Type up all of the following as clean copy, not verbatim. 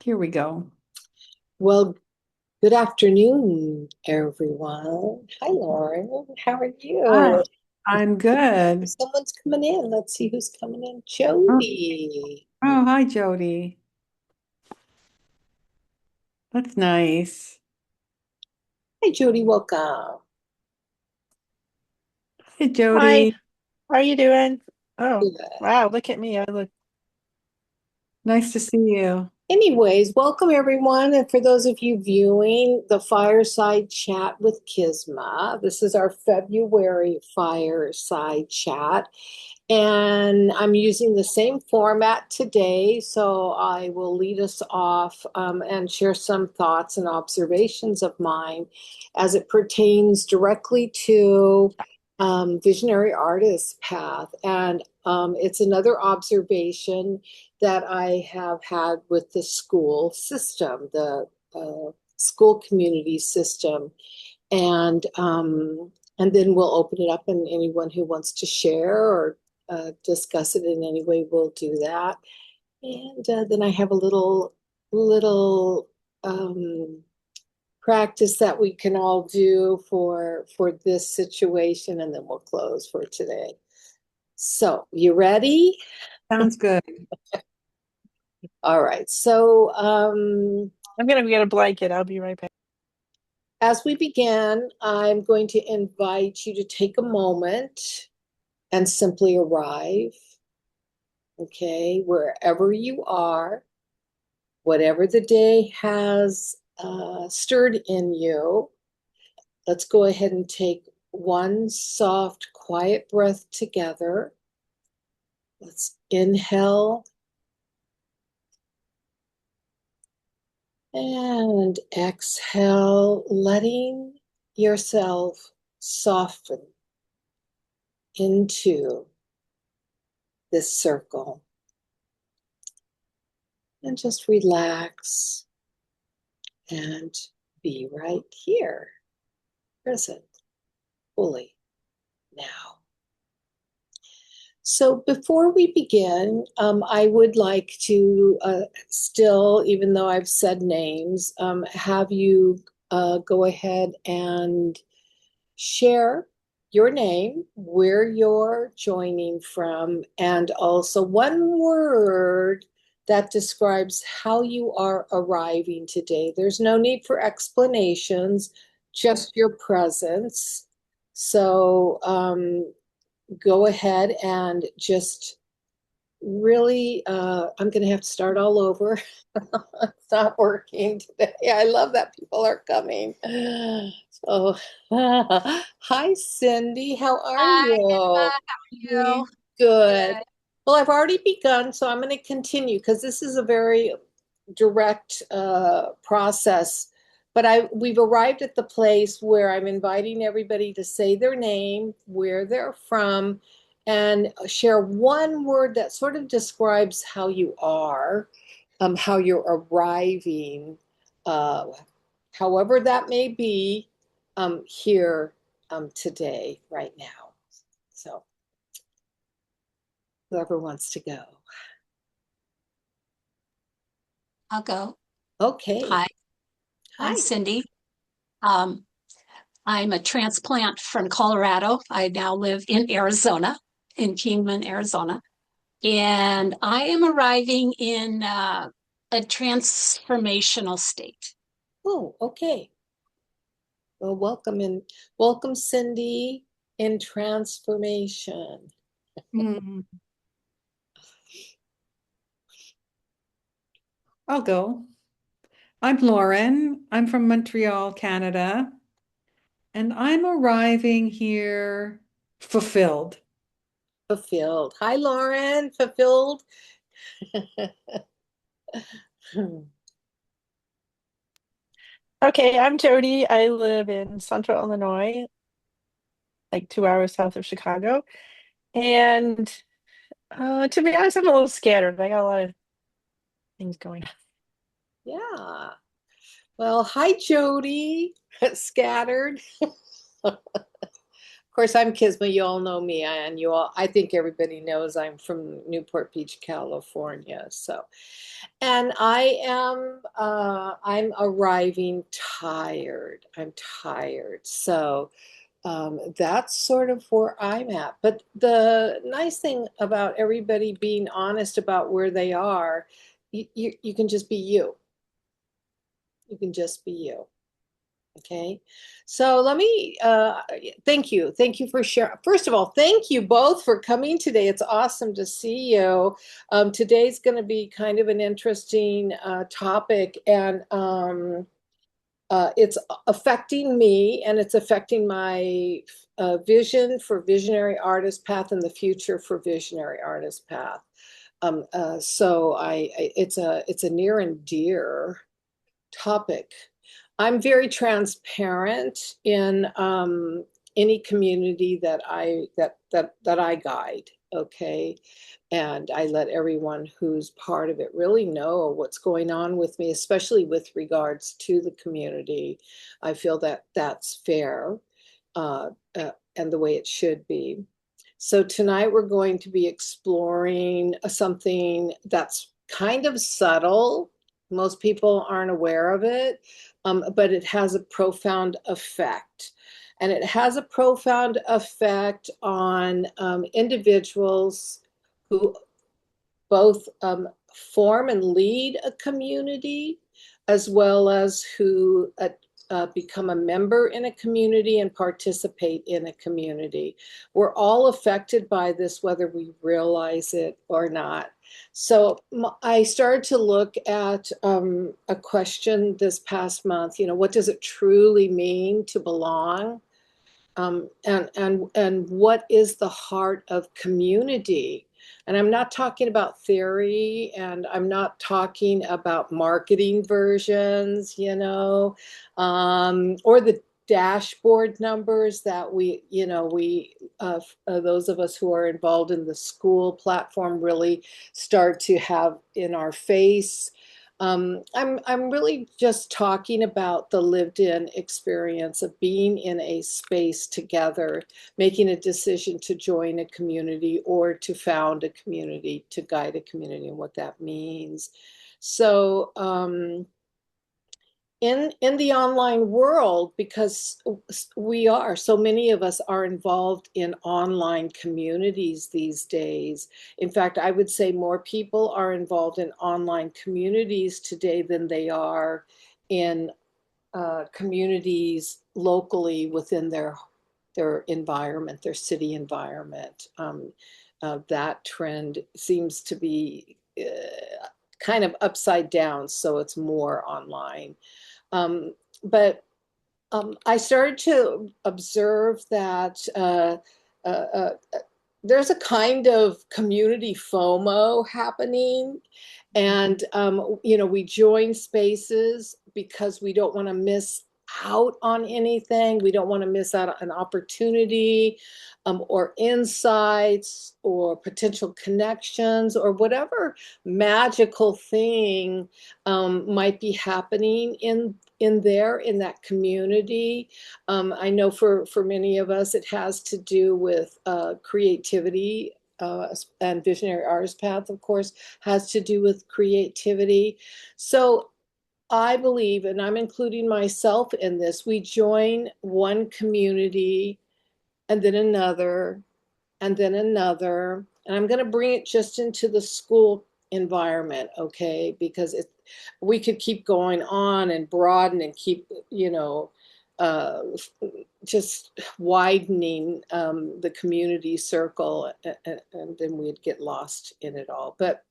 Here we go. Well, good afternoon, everyone. Hi, Lauren. How are Hi, you? I'm good. Someone's coming in. Let's see who's coming in. Oh, Jody. hi, Jody. That's nice. Hi, Jody. Welcome. Hey, Hi, Jody. how are you doing? Oh, Good. wow, look at me. I look. Nice to see you. Anyways, welcome everyone. And for those of you viewing the Fireside Chat with Kisma, this is our February Fireside Chat. And I'm using the same format today, so I will lead us off and share some thoughts and observations of mine as it pertains directly to Visionary Artist Path. And it's another observation that I have had with the school system, the school community system. And then we'll open it up, and anyone who wants to share or discuss it in any way will do that. And then I have a little practice that we can all do for this situation, and then we'll close for today. So, you ready? Sounds good. All right. So, I'm gonna get a blanket. I'll be right back. as we begin, I'm going to invite you to take a moment and simply arrive, okay, wherever you are, whatever the day has stirred in you. Let's go ahead and take one soft, quiet breath together. Let's inhale and exhale, letting yourself soften into this circle. And just relax and be right here, present, fully now. So before we begin, I would like to still, even though I've said names, have you go ahead and share your name, where you're joining from, and also one word that describes how you are arriving today. There's no need for explanations, just your presence. So go ahead and just really, I'm going to have to start all over. It's not working today. I love that people are coming. So, hi, Cindy. How are Hi, Emma. you? How are you? Good. Good. Well, I've already begun, so I'm going to continue because this is a very direct process. But we've arrived at the place where I'm inviting everybody to say their name, where they're from, and share one word that sort of describes how you are, how you're arriving, uh, however that may be, here today, right now. So whoever wants to go. I'll go. Okay. Hi, I'm Hi. Cindy. Um, I'm a transplant from Colorado. I now live in Arizona, in Kingman, Arizona. And I am arriving in a transformational state. Oh, okay. Well, welcome, Cindy, in transformation. Hmm. I'll go. I'm Lauren. I'm from Montreal, Canada, and I'm arriving here fulfilled. Fulfilled. Hi, Lauren. Fulfilled. Okay, I'm Jody. I live in Central Illinois, like 2 hours south of Chicago. And to be honest, I'm a little scattered. I got a lot of things going on. Yeah. Well, hi, Jody. Scattered. Of course, I'm Kisma. You all know me, and you all, I think everybody knows I'm from Newport Beach, California. So, and I'm arriving tired. I'm tired. So, that's sort of where I'm at. But the nice thing about everybody being honest about where they are, you can just be you. You can just be you. Okay. So let me thank you. Thank you for sharing. First of all, thank you both for coming today. It's awesome to see you. Today's going to be kind of an interesting topic, and it's affecting me, and it's affecting my vision for Visionary Artist Path and the future for Visionary Artist Path. So it's a near and dear topic. I'm very transparent in any community that I guide. Okay, and I let everyone who's part of it really know what's going on with me, especially with regards to the community. I feel that that's fair, uh, and the way it should be. So tonight we're going to be exploring something that's kind of subtle. Most people aren't aware of it, but it has a profound effect. And it has a profound effect on individuals who both form and lead a community, as well as who become a member in a community and participate in a community. We're all affected by this, whether we realize it or not. So I started to look at a question this past month. What does it truly mean to belong? And what is the heart of community? And I'm not talking about theory, and I'm not talking about marketing versions, or the dashboard numbers that those of us who are involved in the school platform really start to have in our face. I'm really just talking about the lived-in experience of being in a space together, making a decision to join a community or to found a community, to guide a community, and what that means. So, in the online world, because so many of us are involved in online communities these days. In fact, I would say more people are involved in online communities today than they are in communities locally within their environment, their city environment. That trend seems to be kind of upside down, so it's more online. But I started to observe that uh, uh, there's a kind of community FOMO happening. And, we join spaces because we don't want to miss out on anything. We don't want to miss out on an opportunity, or insights or potential connections or whatever magical thing might be happening in that community. I know for many of us, it has to do with creativity, and Visionary Artist Path, of course, has to do with creativity. So I believe, and I'm including myself in this, we join one community and then another and then another. And I'm going to bring it just into the school environment, okay? Because we could keep going on and broaden and keep, uh, just widening the community circle, and then we'd get lost in it all. But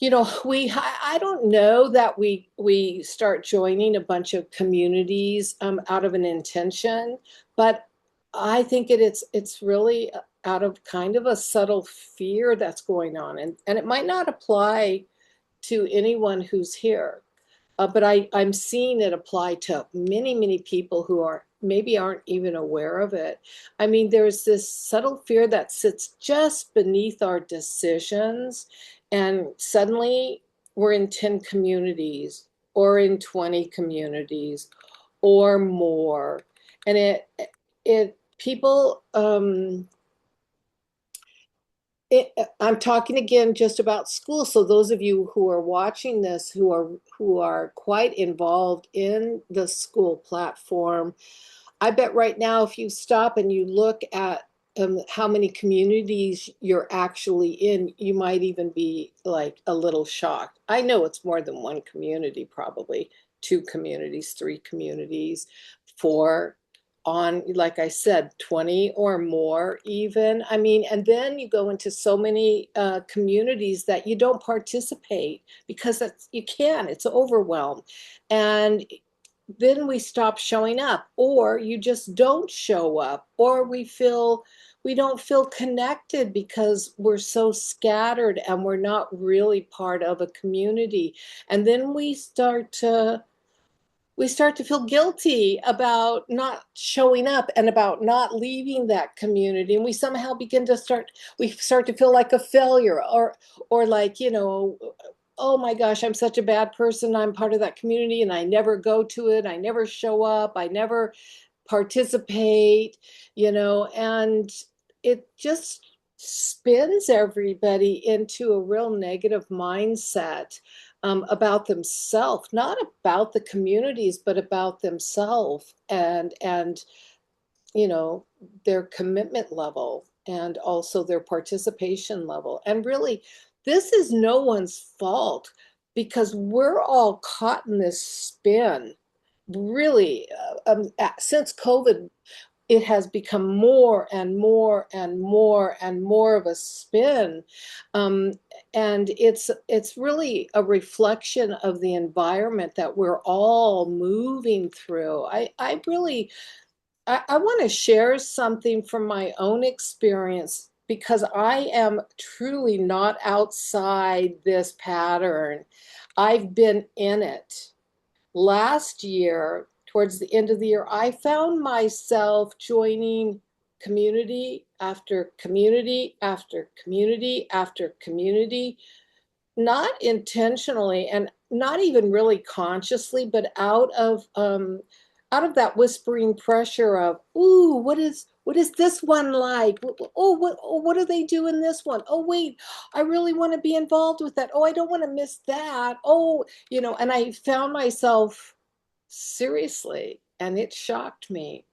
I don't know that we start joining a bunch of communities out of an intention, but I think it's really out of kind of a subtle fear that's going on, and it might not apply to anyone who's here. But I'm seeing it apply to many, many people who maybe aren't even aware of it. I mean, there's this subtle fear that sits just beneath our decisions, and suddenly we're in 10 communities or in 20 communities or more. And it people, I'm talking again just about school. So those of you who are watching this, who are quite involved in the school platform, I bet right now, if you stop and you look at how many communities you're actually in, you might even be like a little shocked. I know it's more than one community, probably two communities, three communities, four on, like I said, 20 or more even. I mean, and then you go into so many communities that you don't participate because you can, it's overwhelmed. And then we stop showing up, or you just don't show up, or we don't feel connected because we're so scattered and we're not really part of a community. And then we start to feel guilty about not showing up and about not leaving that community, and we somehow we start to feel like a failure, or like, oh my gosh, I'm such a bad person, I'm part of that community and I never go to it, I never show up, I never participate, and it just spins everybody into a real negative mindset, about themselves, not about the communities, but about themselves, and you know their commitment level and also their participation level. And really, this is no one's fault because we're all caught in this spin. Really, since COVID, it has become more and more and more and more of a spin. Um, and it's really a reflection of the environment that we're all moving through. I want to share something from my own experience because I am truly not outside this pattern. I've been in it. Last year, towards the end of the year, I found myself joining community after community after community after community, not intentionally and not even really consciously, but out of that whispering pressure of, ooh, what is this one like? What do they do in this one? Oh wait, I really want to be involved with that. Oh, I don't want to miss that. Oh, and I found myself, seriously, and it shocked me.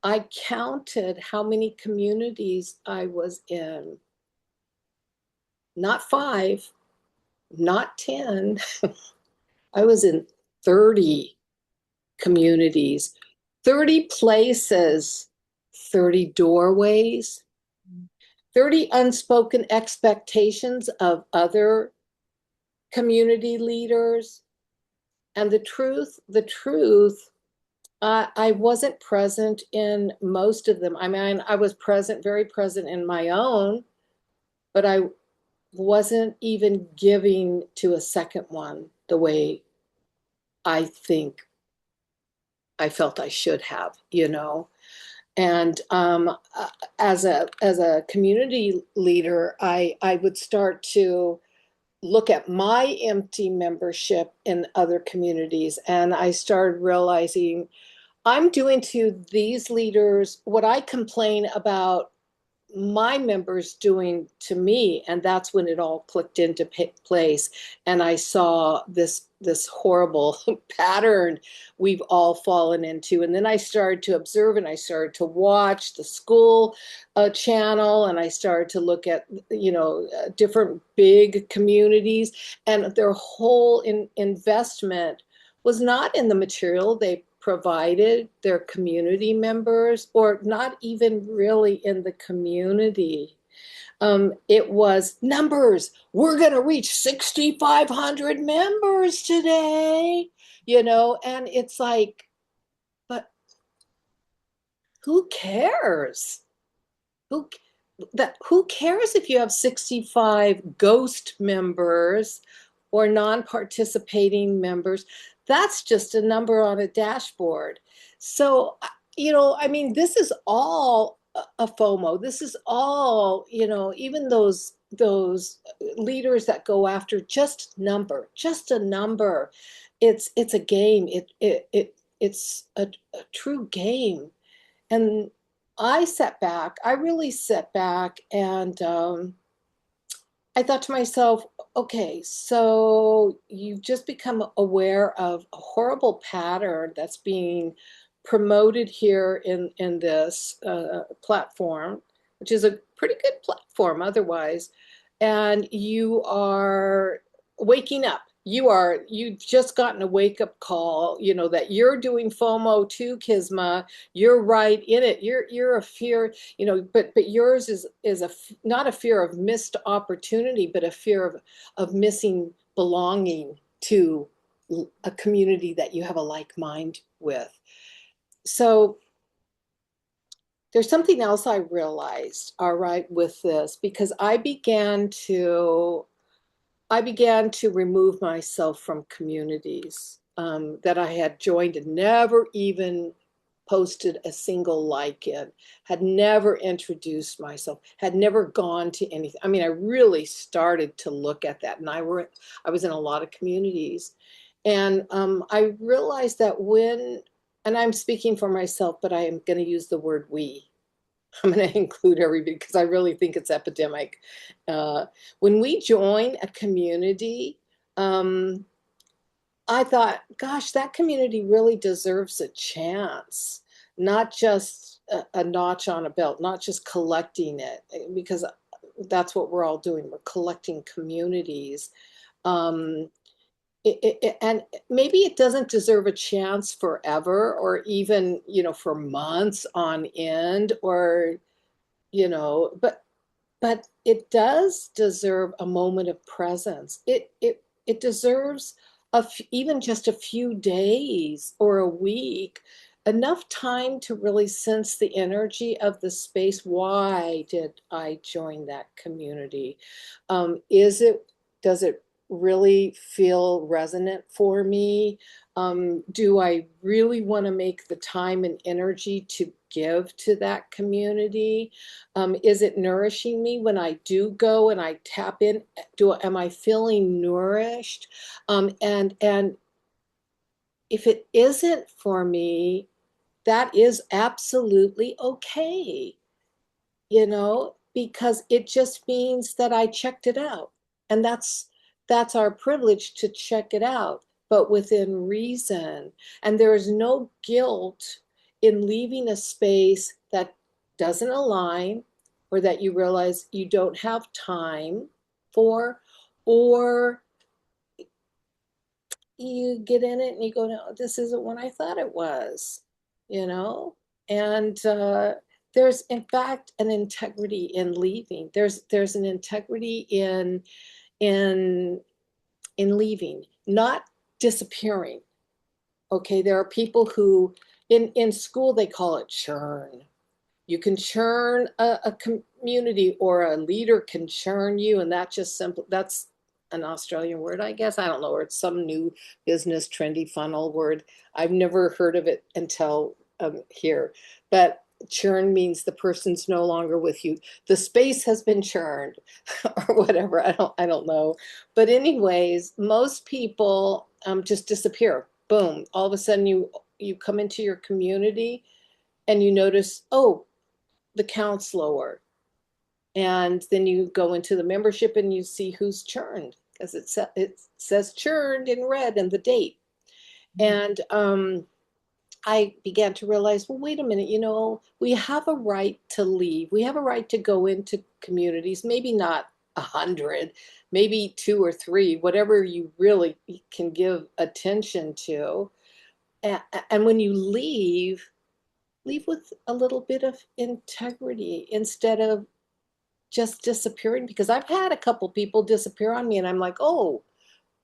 I counted how many communities I was in. Not five, not 10. I was in 30 communities, 30 places, 30 doorways, 30 unspoken expectations of other community leaders. And the truth, I wasn't present in most of them. I mean, I was present, very present in my own, but I wasn't even giving to a second one the way I think I felt I should have. And as a community leader, I would start to look at my empty membership in other communities, and I started realizing I'm doing to these leaders what I complain about my members doing to me. And that's when it all clicked into place, and I saw this horrible pattern we've all fallen into. And then I started to observe, and I started to watch the school channel, and I started to look at different big communities, and their whole investment was not in the material they provided their community members, or not even really in the community. It was numbers. We're going to reach 6,500 members today, and it's like, but who cares? Who who cares if you have 65 ghost members or non-participating members? That's just a number on a dashboard. So, I mean, this is all a FOMO. This is all, even those leaders that go after just a number. It's a game. It's a true game. And I sat back, I really sat back, and I thought to myself, okay, so you've just become aware of a horrible pattern that's being promoted here in this platform, which is a pretty good platform otherwise, and you are waking up. You've just gotten a wake up call, that you're doing FOMO too, Kisma. You're right in it. You're a fear, but yours is not a fear of missed opportunity, but a fear of missing belonging to a community that you have a like mind with. So there's something else I realized, all right, with this, because I began to remove myself from communities that I had joined and never even posted a single like in, had never introduced myself, had never gone to anything. I mean, I really started to look at that, and I was in a lot of communities, and I realized that and I'm speaking for myself, but I am going to use the word we. I'm going to include everybody because I really think it's epidemic. Uh, when we join a community, um, I thought, gosh, that community really deserves a chance, not just a notch on a belt, not just collecting it, because that's what we're all doing. We're collecting communities. Um, and maybe it doesn't deserve a chance forever or even, for months on end or but it does deserve a moment of presence. It deserves even just a few days or a week, enough time to really sense the energy of the space. Why did I join that community? Does it really feel resonant for me? Do I really want to make the time and energy to give to that community? Is it nourishing me when I do go and I tap in? Am I feeling nourished? And if it isn't for me, that is absolutely okay, because it just means that I checked it out. And that's our privilege to check it out, but within reason. And there is no guilt in leaving a space that doesn't align or that you realize you don't have time for, or you get in it and you go, no, this isn't what I thought it was, you know? And there's in fact an integrity in leaving. There's an integrity in in leaving, not disappearing. Okay, there are people who in school they call it churn. You can churn a community, or a leader can churn you, and that's an Australian word, I guess. I don't know, or it's some new business trendy funnel word. I've never heard of it until here. But churn means the person's no longer with you. The space has been churned, or whatever. I don't know. But anyways, most people just disappear. Boom. All of a sudden, you come into your community and you notice, oh, the count's lower. And then you go into the membership and you see who's churned, because it says churned in red and the date. And I began to realize, well, wait a minute, we have a right to leave. We have a right to go into communities, maybe not 100, maybe two or three, whatever you really can give attention to. And when you leave with a little bit of integrity instead of just disappearing, because I've had a couple people disappear on me and I'm like, oh,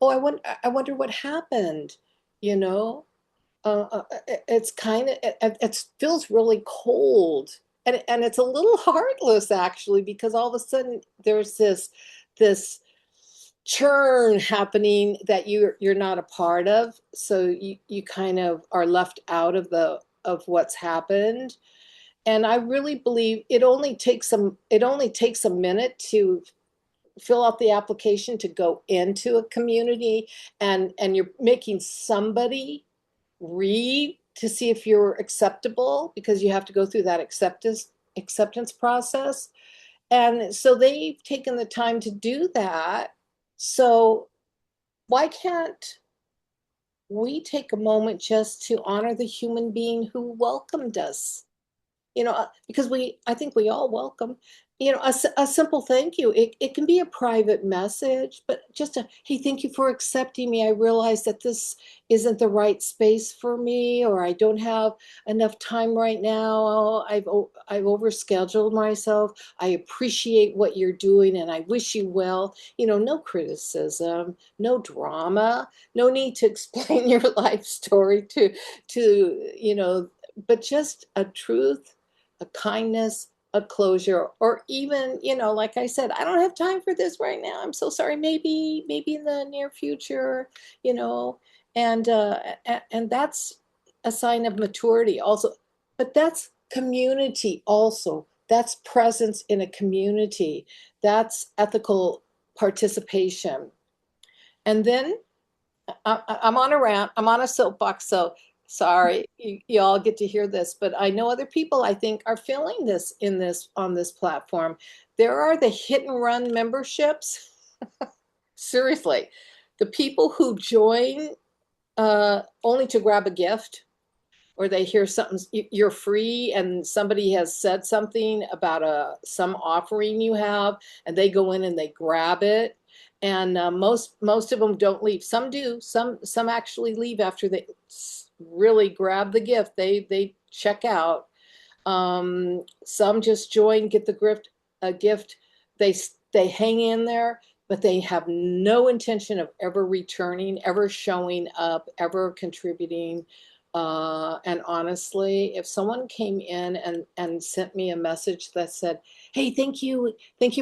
I wonder what happened, you know? It's kind of, it feels really cold, and it's a little heartless actually, because all of a sudden there's this churn happening that you're not a part of. So you kind of are left out of what's happened. And I really believe it only takes a minute to fill out the application to go into a community, and you're making somebody read to see if you're acceptable, because you have to go through that acceptance process. And so they've taken the time to do that. So why can't we take a moment just to honor the human being who welcomed us? Because I think we all welcome, a simple thank you. It can be a private message, but just hey, thank you for accepting me. I realize that this isn't the right space for me, or I don't have enough time right now. I've overscheduled myself. I appreciate what you're doing and I wish you well. No criticism, no drama, no need to explain your life story but just a truth, a kindness, a closure, or even, like I said, I don't have time for this right now. I'm so sorry. Maybe in the near future, you know, and that's a sign of maturity also. But that's community also. That's presence in a community. That's ethical participation. And then I'm on a rant. I'm on a soapbox, so sorry you all get to hear this, but I know other people I think are feeling this on this platform. There are the hit and run memberships. Seriously, the people who join only to grab a gift, or they hear something, you're free, and somebody has said something about some offering you have, and they go in and they grab it. And most of them don't leave. Some do. Some actually leave after they really grab the gift. They check out. Some just join, get a gift. They hang in there, but they have no intention of ever returning, ever showing up, ever contributing. And honestly, if someone came in and sent me a message that said, hey, thank you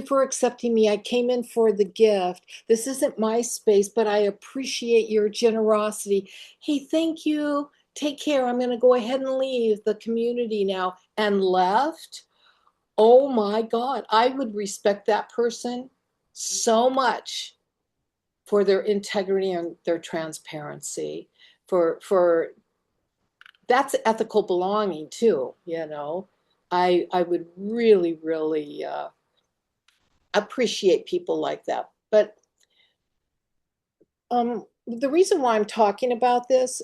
for accepting me. I came in for the gift. This isn't my space, but I appreciate your generosity. Hey, thank you. Take care. I'm going to go ahead and leave the community now, and left. Oh my God, I would respect that person so much for their integrity and their transparency, for that's ethical belonging too. I would really, really appreciate people like that. But the reason why I'm talking about this,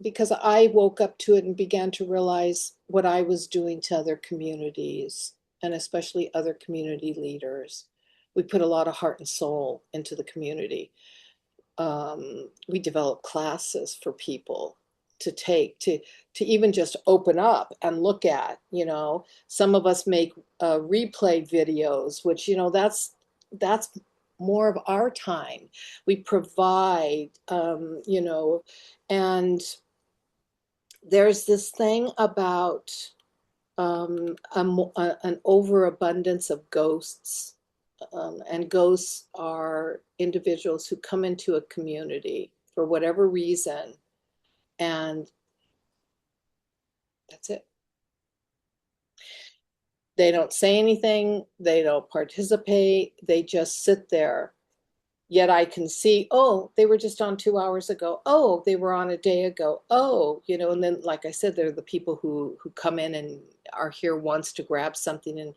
because I woke up to it and began to realize what I was doing to other communities, and especially other community leaders. We put a lot of heart and soul into the community. We develop classes for people to take, to even just open up and look at. Some of us make replay videos, which that's more of our time. We provide, and there's this thing about an overabundance of ghosts. And ghosts are individuals who come into a community for whatever reason, and that's it. They don't say anything, they don't participate, they just sit there. Yet I can see, oh, they were just on 2 hours ago. Oh, they were on a day ago. Oh, and then, like I said, they're the people who come in and are here once to grab something, and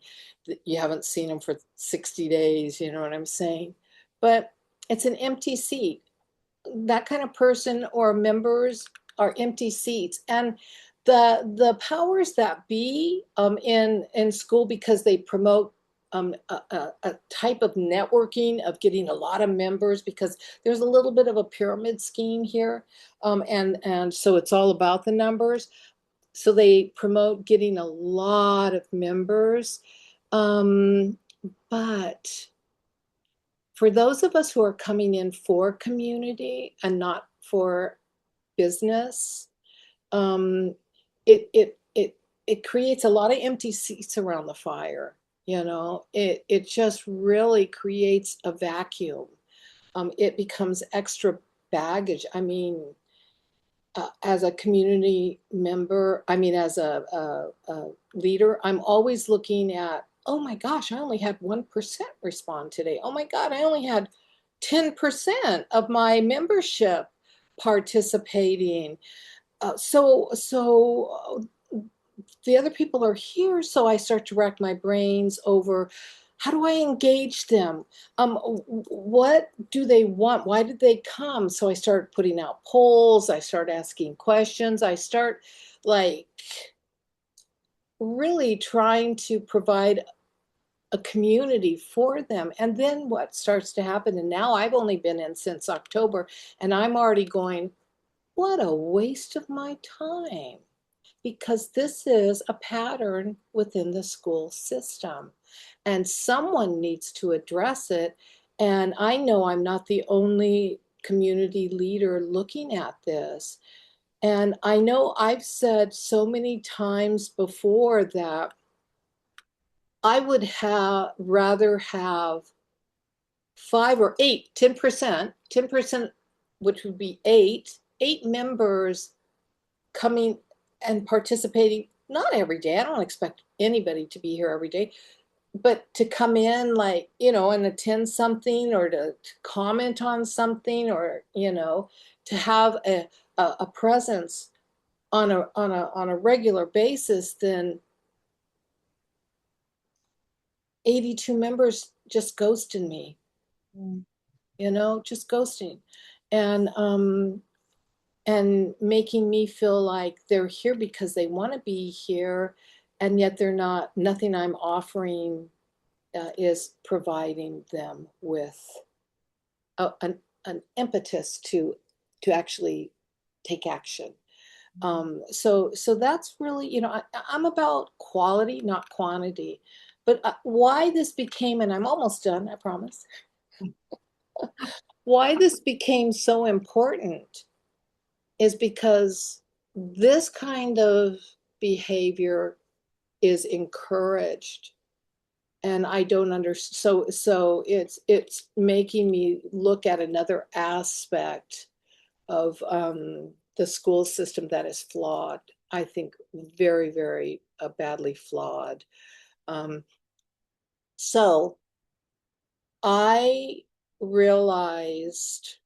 you haven't seen them for 60 days. You know what I'm saying? But it's an empty seat. That kind of person or members are empty seats. And the powers that be in school, because they promote a type of networking of getting a lot of members, because there's a little bit of a pyramid scheme here, and so it's all about the numbers. So they promote getting a lot of members, but for those of us who are coming in for community and not for business, it creates a lot of empty seats around the fire. It just really creates a vacuum. It becomes extra baggage. I mean, as a community member, I mean, as a leader, I'm always looking at, oh my gosh, I only had 1% respond today. Oh my God, I only had 10% of my membership participating. the other people are here, so I start to rack my brains over how do I engage them? What do they want? Why did they come? So I start putting out polls. I start asking questions. I start like really trying to provide a community for them. And then what starts to happen, and now I've only been in since October, and I'm already going, what a waste of my time. Because this is a pattern within the school system, and someone needs to address it. And I know I'm not the only community leader looking at this. And I know I've said so many times before that I would have rather have 5 or 8, 10%, which would be eight members coming and participating, not every day. I don't expect anybody to be here every day, but to come in like, and attend something, or to comment on something, or, to have a presence on a regular basis, then 82 members just ghosting me, just ghosting. And making me feel like they're here because they want to be here, and yet they're not. Nothing I'm offering is providing them with an impetus to actually take action. So that's really, I'm about quality, not quantity. But why this became, and I'm almost done, I promise. Why this became so important is because this kind of behavior is encouraged, and I don't understand. So it's making me look at another aspect of the school system that is flawed. I think very, very badly flawed. Um, so I realized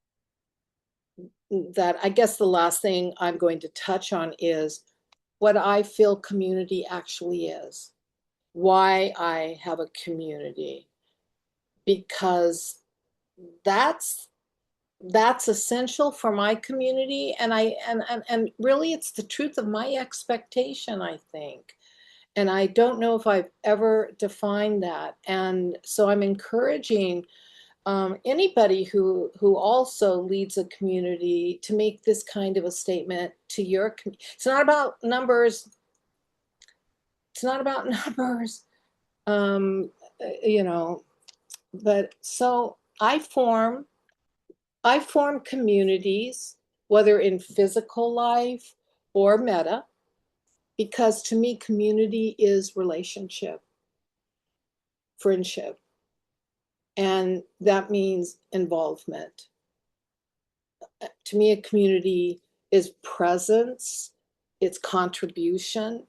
that I guess the last thing I'm going to touch on is what I feel community actually is, why I have a community, because that's essential for my community. And really it's the truth of my expectation, I think. And I don't know if I've ever defined that. And so I'm encouraging anybody who also leads a community to make this kind of a statement to your community. It's not about numbers. It's not about numbers. Um, you know, but so I form communities, whether in physical life or meta, because to me, community is relationship, friendship, and that means involvement. To me, a community is presence, it's contribution.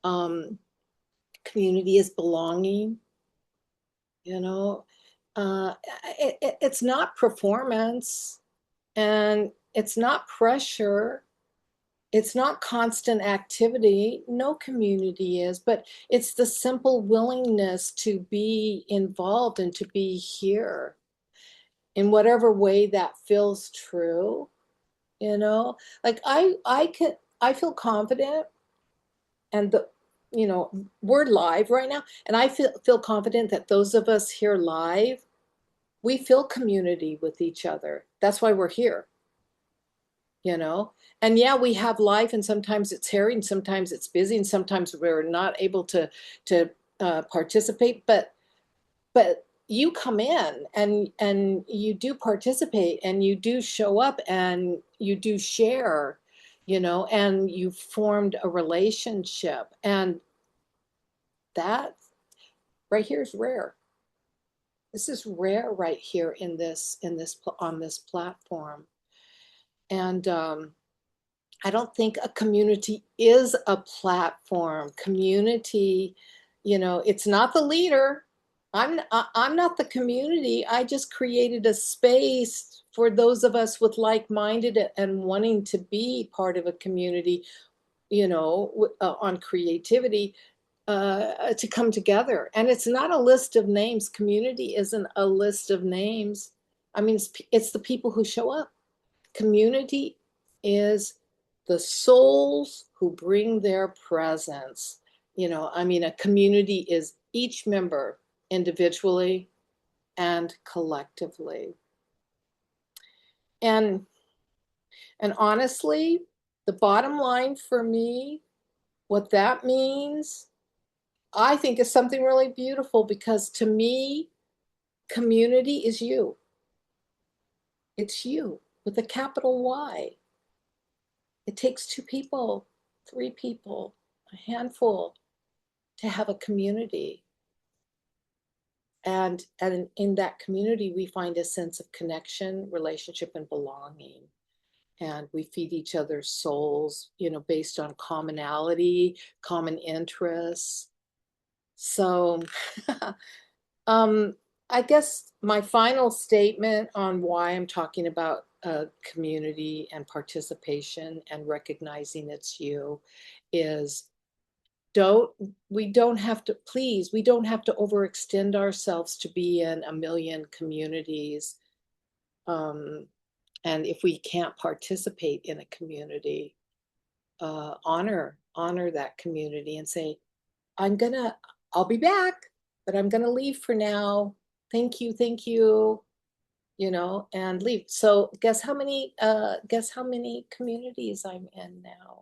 Um, Community is belonging, you know. It's not performance, and it's not pressure. It's not constant activity. No community is, but it's the simple willingness to be involved and to be here in whatever way that feels true. Like I feel confident, and we're live right now, and I feel confident that those of us here live, we feel community with each other. That's why we're here. you know and yeah, we have life, and sometimes it's hairy, and sometimes it's busy, and sometimes we're not able to participate, but you come in, and you do participate, and you do show up, and you do share, and you formed a relationship, and that right here is rare. This is rare right here in this on this platform. And I don't think a community is a platform. Community, it's not the leader. I'm not the community. I just created a space for those of us with like-minded and wanting to be part of a community, on creativity, to come together. And it's not a list of names. Community isn't a list of names. I mean, it's the people who show up. Community is the souls who bring their presence. I mean, a community is each member individually and collectively. And honestly, the bottom line for me, what that means, I think is something really beautiful, because to me, community is you. It's you with a capital Y. It takes 2 people, 3 people, a handful to have a community. And in that community, we find a sense of connection, relationship, and belonging. And we feed each other's souls, based on commonality, common interests. So I guess my final statement on why I'm talking about community and participation and recognizing it's you is, we don't have to overextend ourselves to be in a million communities. And if we can't participate in a community, honor that community and say, I'll be back, but I'm gonna leave for now. Thank you, and leave. So guess how many communities I'm in now?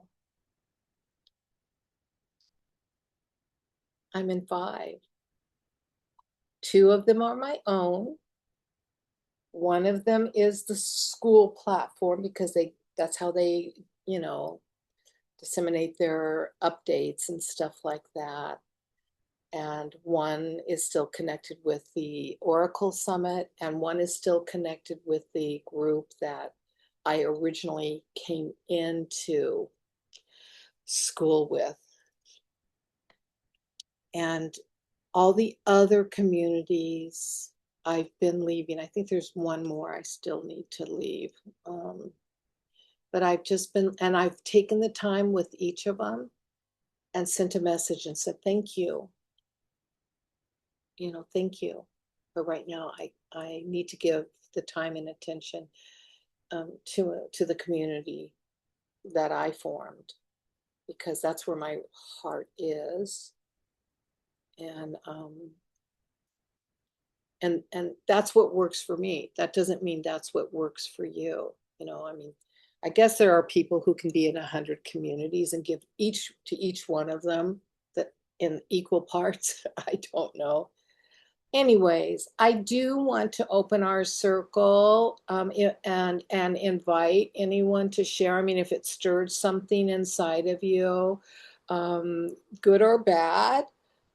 I'm in 5. 2 of them are my own. One of them is the school platform, because that's how they, disseminate their updates and stuff like that. And one is still connected with the Oracle Summit, and one is still connected with the group that I originally came into school with. And all the other communities I've been leaving. I think there's one more I still need to leave. But I've taken the time with each of them and sent a message and said, thank you. Thank you. But right now, I need to give the time and attention to the community that I formed, because that's where my heart is. And that's what works for me. That doesn't mean that's what works for you. I mean, I guess there are people who can be in 100 communities and give to each one of them that in equal parts. I don't know. Anyways, I do want to open our circle, and invite anyone to share. I mean, if it stirred something inside of you, good or bad.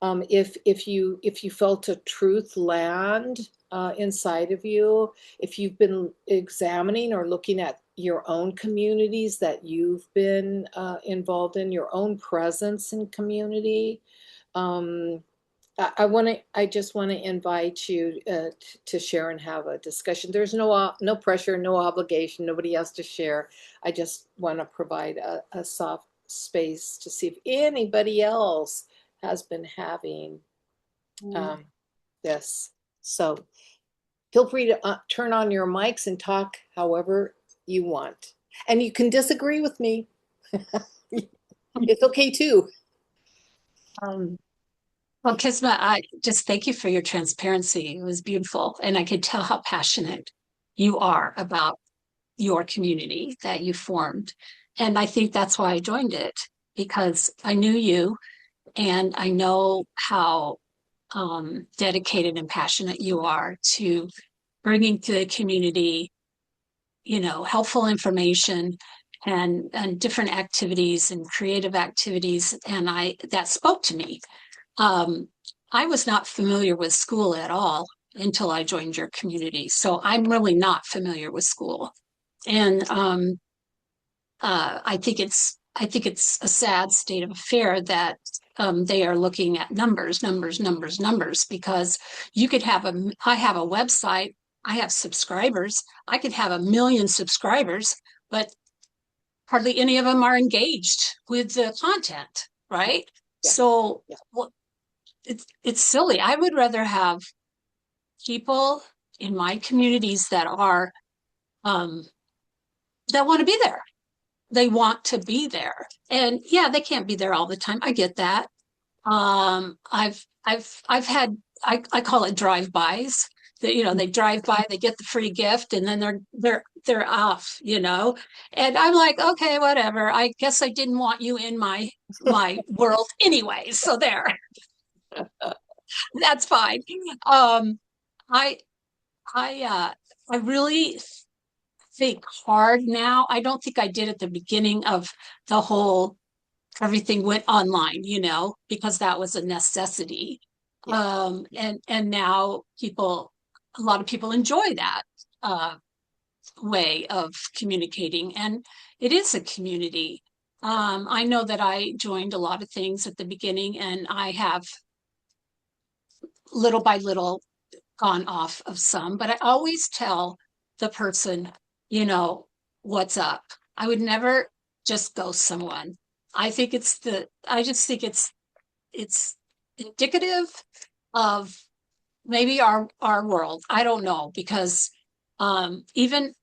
If you felt a truth land inside of you, if you've been examining or looking at your own communities that you've been involved in, your own presence in community. I just want to invite you to share and have a discussion. There's no pressure, no obligation. Nobody has to share. I just want to provide a soft space to see if anybody else has been having this. So feel free to turn on your mics and talk however you want. And you can disagree with me. It's okay too. Well, Kisma, I just thank you for your transparency. It was beautiful. And I could tell how passionate you are about your community that you formed. And I think that's why I joined it, because I knew you and I know how dedicated and passionate you are to bringing to the community, helpful information and different activities and creative activities. And that spoke to me. I was not familiar with school at all until I joined your community. So I'm really not familiar with school. And I think it's I think it's a sad state of affair that they are looking at numbers, numbers, numbers, numbers, because you could have I have a website, I have subscribers, I could have 1 million subscribers, but hardly any of them are engaged with the content, right? Yeah. So Yeah. well, it's silly. I would rather have people in my communities that are that want to be there. They want to be there. And yeah, they can't be there all the time. I get that. I've had I call it drive-bys. That they drive by, they get the free gift, and then they're off, And I'm like, okay, whatever. I guess I didn't want you in my world anyway. So there. That's fine. I I really think hard now. I don't think I did at the beginning of the whole everything went online, because that was a necessity. Yeah. And now a lot of people enjoy that way of communicating, and it is a community. I know that I joined a lot of things at the beginning, and I have little by little gone off of some, but I always tell the person, what's up. I would never just ghost someone. I just think it's indicative of maybe our world. I don't know, because even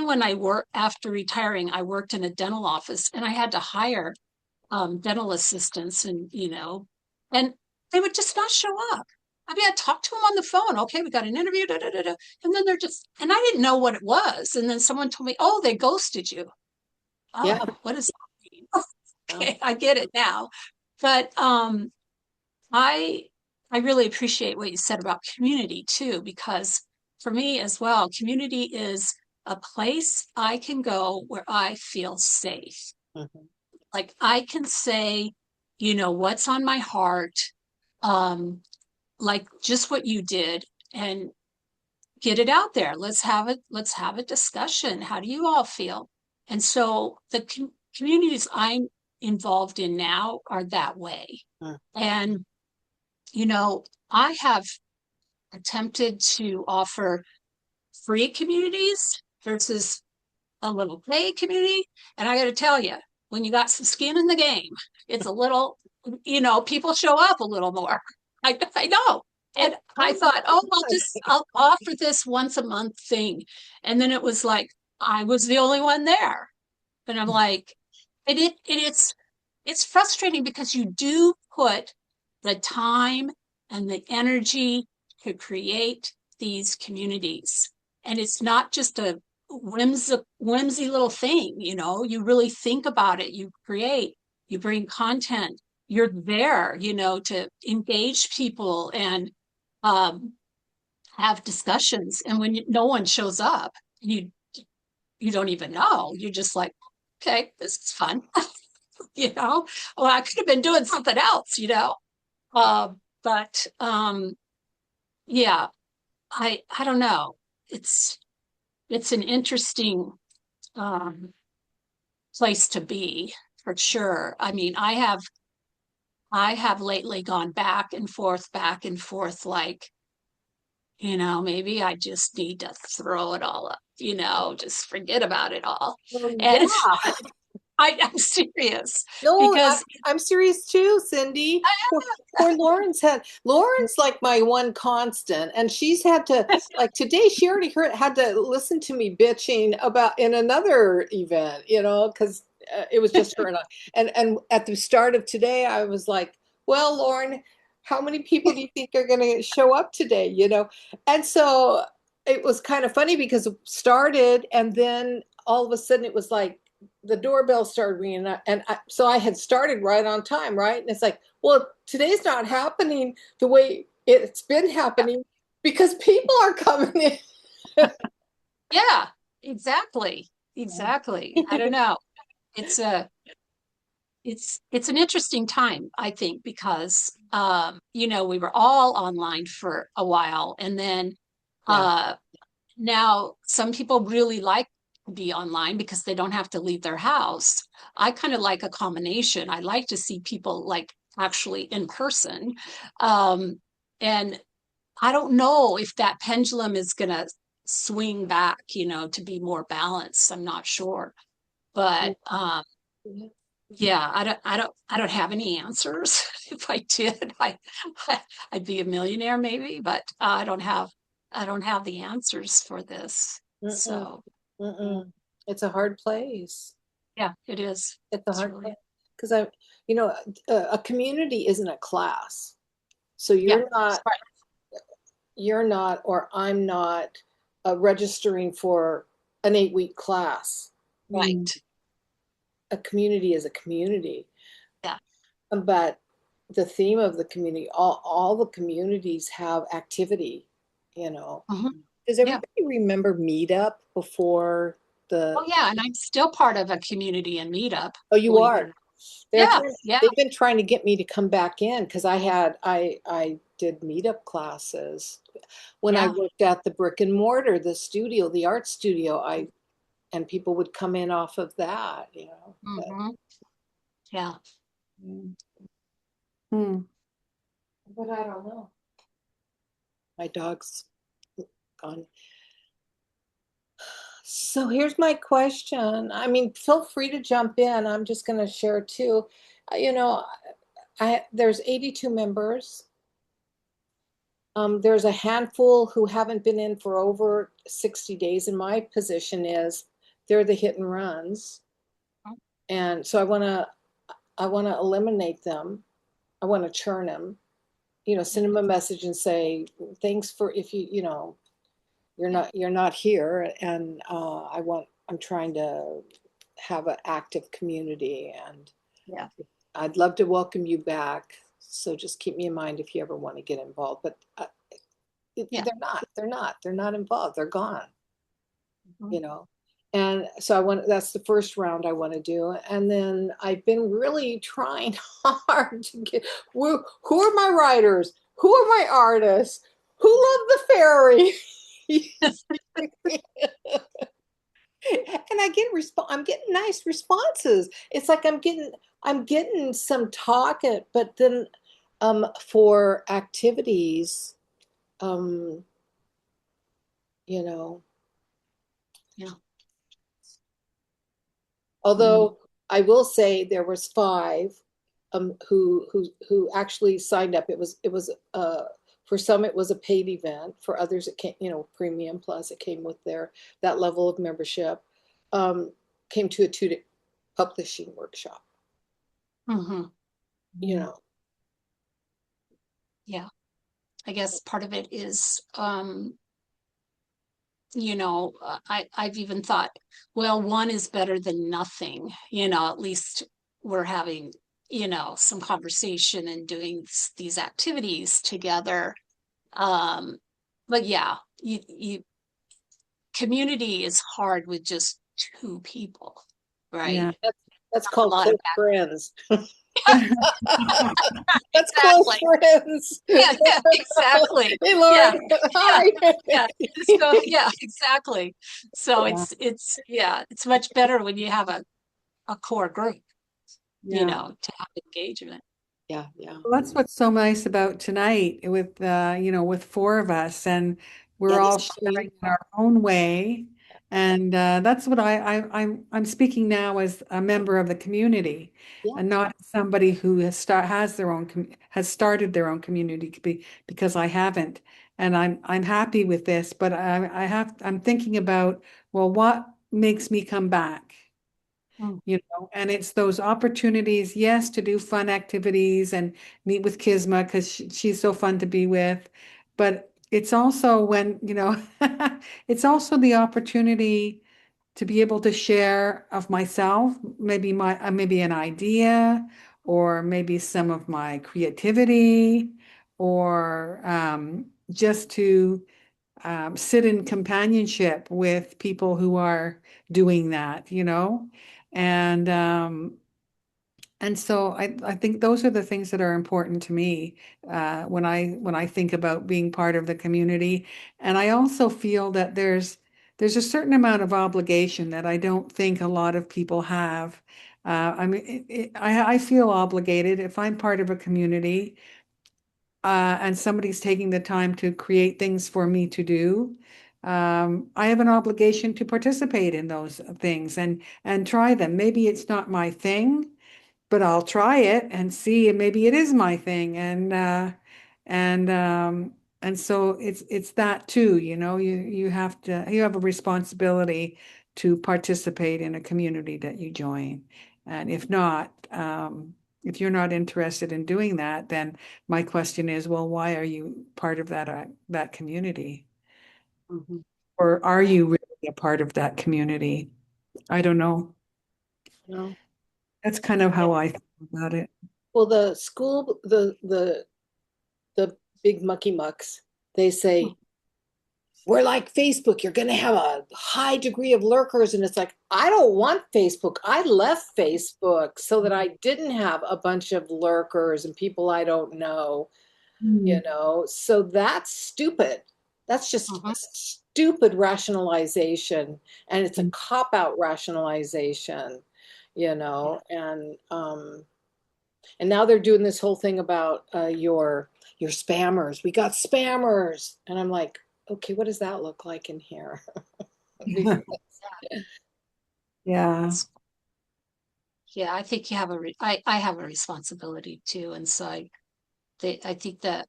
when I worked after retiring, I worked in a dental office, and I had to hire dental assistants, and they would just not show up. I mean, I talked to them on the phone. Okay, we got an interview, da, da, da, da. And then and I didn't know what it was. And then someone told me, oh, they ghosted you. Yeah. Oh, what does that mean? Okay, I get it now. But I I really appreciate what you said about community too, because for me as well, community is a place I can go where I feel safe. Mhm. Like I can say, what's on my heart, um, like just what you did, and get it out there. Let's have a discussion. How do you all feel? And so the communities I'm involved in now are that way. Mm. And, I have attempted to offer free communities versus a little paid community. And I got to tell you, when you got some skin in the game, it's a little, people show up a little more. I know. And I thought, oh, I'll offer this once a month thing. And then it was like, I was the only one there. And I'm like, it's frustrating because you do put the time and the energy to create these communities. And it's not just a whimsy little thing, you really think about it, you create, you bring content, you're there, to engage people and have discussions. And when no one shows up, you don't even know, you're just like, okay, this is fun. Well, I could have been doing something else, uh, but yeah, I don't know. It's an interesting um, place to be for sure. I mean, I have lately gone back and forth, like, maybe I just need to throw it all up, just forget about it all. Well, And yeah. I'm serious No, because I'm serious too, Cindy. Poor Lauren's like my one constant, and she's had to, like today, she already had to listen to me bitching about in another event, because it was just her and I. And at the start of today, I was like, well, Lauren, how many people do you think are going to show up today? And so it was kind of funny because it started, and then all of a sudden it was like the doorbell started ringing, so I had started right on time, right? And it's like, well, today's not happening the way it's been happening because people are coming in. yeah, exactly. I don't know. It's a it's an interesting time, I think, because we were all online for a while, and then Yeah. now some people really like be online because they don't have to leave their house. I kind of like a combination. I like to see people like actually in person. And I don't know if that pendulum is going to swing back, to be more balanced. I'm not sure. But yeah, I don't have any answers. If I did, I'd be a millionaire maybe, but I don't have the answers for this. Mm-mm, So mm-mm. It's a hard place. yeah, it is. It's a It's hard really, place because a community isn't a class. So yeah, you're not, or I'm not registering for an 8-week class. Mm. right. A community is a community. Yeah. But the theme of the community, all the communities have activity, you know. Mhm. Does Yeah. everybody remember Meetup before Oh the, yeah, and I'm still part of a community and meetup, oh, you believe it or are? not. Yeah, yeah. They've been trying to get me to come back in because I did Meetup classes when I Yeah. worked at the brick and mortar, the studio, the art studio. And people would come in off of that, you know. Hmm. Yeah. Mm. But I don't know. My dog's gone. So here's my question. I mean, feel free to jump in. I'm just going to share too. You know, there's 82 members. There's a handful who haven't been in for over 60 days, and my position is they're the hit and runs. And so I want to eliminate them. I want to churn them. Send them a message and say, thanks for if you're not here, and I'm trying to have an active community, and Yeah. I'd love to welcome you back. So just keep me in mind if you ever want to get involved. But Yeah. they're not involved. They're gone. Mhm. You know. And so that's the first round I want to do. And then I've been really trying hard to get, who are my writers? Who are my artists? Who love the fairy? And I'm getting nice responses. It's like I'm getting some talk but then for activities, um, you know, Yeah. although I will say there was 5 who actually signed up. It was for some it was a paid event. For others it came, premium plus it came with that level of membership. Um, Came to a 2-day publishing workshop. Hmm. You know, Yeah. I guess part of it is, I've even thought, well, one is better than nothing, at least we're having, some conversation and doing these activities together. Um, but yeah, community is hard with just 2 people, right? Yeah. that's A called lot close of friends. That's close exactly. friends. Yeah, yeah, exactly. Hey, Yeah, Lauren. yeah, Hi. yeah. So yeah, exactly. So Yeah. it's much better when you have a core group, Yeah. to have engagement. Yeah, yeah. Well, that's what's so nice about tonight with 4 of us, and Yeah, we're this all is me. sharing in our own way. And that's what I'm speaking now as a member of the community, Yeah, and not somebody who has started their own community because I haven't. And I'm happy with this, but I'm thinking about, well, what makes me come back? Mm. And it's those opportunities, yes, to do fun activities and meet with Kisma because she's so fun to be with. But it's also it's also the opportunity to be able to share of myself, maybe an idea, or maybe some of my creativity, or just to sit in companionship with people who are doing that. And so I think those are the things that are important to me when I think about being part of the community. And I also feel that there's a certain amount of obligation that I don't think a lot of people have. I mean, I feel obligated if I'm part of a community and somebody's taking the time to create things for me to do. I have an obligation to participate in those things and try them. Maybe it's not my thing, but I'll try it and see, and maybe it is my thing. And and so it's that too, you have a responsibility to participate in a community that you join. And if not, if you're not interested in doing that, then my question is, well, why are you part of that community? Mhm. Or are you really a part of that community? I don't know. No. That's kind of how I feel about it. Well, the school, the big mucky mucks, they say, we're like Facebook, you're going to have a high degree of lurkers. And it's like, I don't want Facebook. I left Facebook so that I didn't have a bunch of lurkers and people I don't know, Hmm. So that's stupid. That's just a Mhm. stupid rationalization. And it's a cop-out rationalization, and now they're doing this whole thing about your spammers. We got spammers, and I'm like, okay, what does that look like in here? Yeah. Yeah, I think you have I have a responsibility too. And so I think that